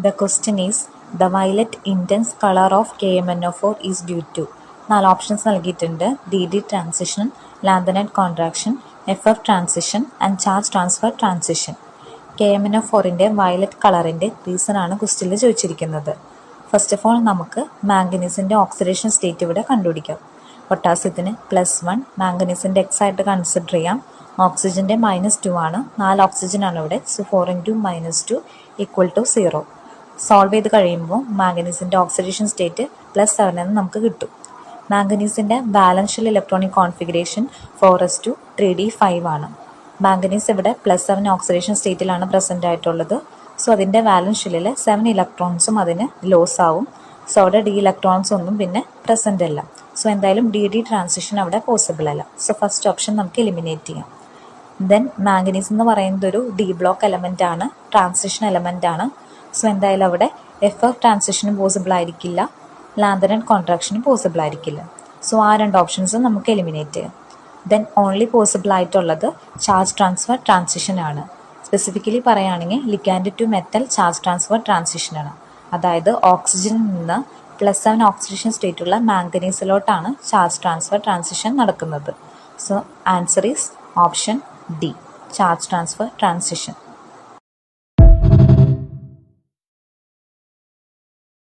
The question is the violet intense color of KMnO4 is due to 4 options നൽകിയിട്ടുണ്ട്. DD transition, lanthanide contraction, FF transition and charge transfer transition. KMnO4ൻ്റെ violet കളറിൻ്റെ റീസണാണ് ക്വസ്റ്റ്യനിൽ ചോദിച്ചിരിക്കുന്നത്. First of all നമുക്ക് മാംഗനീസിൻ്റെ oxidation state ഇവിടെ കണ്ടുപിടിക്കാം. പൊട്ടാസ്യത്തിന് +1, മാംഗനീസിൻ്റെ X ആയിട്ട് കൺസിഡർ ചെയ്യാം. ഓക്സിജൻ്റെ -2 ആണ്. 4 ഓക്സിജനാണ് ഇവിടെ. സോ 4 × -2 = 0. സോൾവ് ചെയ്ത് കഴിയുമ്പോൾ മാംഗനീസിൻ്റെ ഓക്സിഡേഷൻ സ്റ്റേറ്റ് +7 എന്ന് നമുക്ക് കിട്ടും. മാംഗനീസിൻ്റെ valence shell electronic configuration 4s2 3d5 ആണ്. മാംഗനീസ് ഇവിടെ +7 ഓക്സിഡേഷൻ സ്റ്റേറ്റിലാണ് പ്രസൻ്റ് ആയിട്ടുള്ളത്. സോ അതിൻ്റെ വാലൻഷ്യലിൽ 7 ഇലക്ട്രോൺസും അതിന് ലോസ് ആവും. സോ അവിടെ D ഇലക്ട്രോൺസ് ഒന്നും പിന്നെ പ്രസൻ്റ് അല്ല. സോ എന്തായാലും DD ട്രാൻസിഷൻ അവിടെ പോസിബിൾ അല്ല. സോ ഫസ്റ്റ് ഓപ്ഷൻ നമുക്ക് എലിമിനേറ്റ് ചെയ്യാം. ദെൻ മാംഗനീസ് എന്ന് പറയുന്നത് ഒരു D ബ്ലോക്ക് എലമെൻ്റ് ആണ്, ട്രാൻസിഷൻ എലമെൻ്റ് ആണ്. സോ എന്തായാലും അവിടെ FF ട്രാൻസിഷനും പോസിബിൾ ആയിരിക്കില്ല, ലാന്തനൈഡ് കോൺട്രാക്ഷനും പോസിബിൾ ആയിരിക്കില്ല. സോ ആ 2 ഓപ്ഷൻസും നമുക്ക് എലിമിനേറ്റ് ചെയ്യാം. ദെൻ ഓൺലി പോസിബിൾ ആയിട്ടുള്ളത് ചാർജ് ട്രാൻസ്ഫർ ട്രാൻസിഷൻ ആണ്. സ്പെസിഫിക്കലി പറയുകയാണെങ്കിൽ ligand to metal charge transfer ട്രാൻസിഷനാണ്. അതായത് ഓക്സിജനിൽ നിന്ന് +7 ഓക്സിഡേഷൻ സ്റ്റേറ്റുള്ള മാംഗനീസിലോട്ടാണ് ചാർജ് ട്രാൻസ്ഫർ ട്രാൻസിഷൻ നടക്കുന്നത്. So answer is option D, charge transfer transition.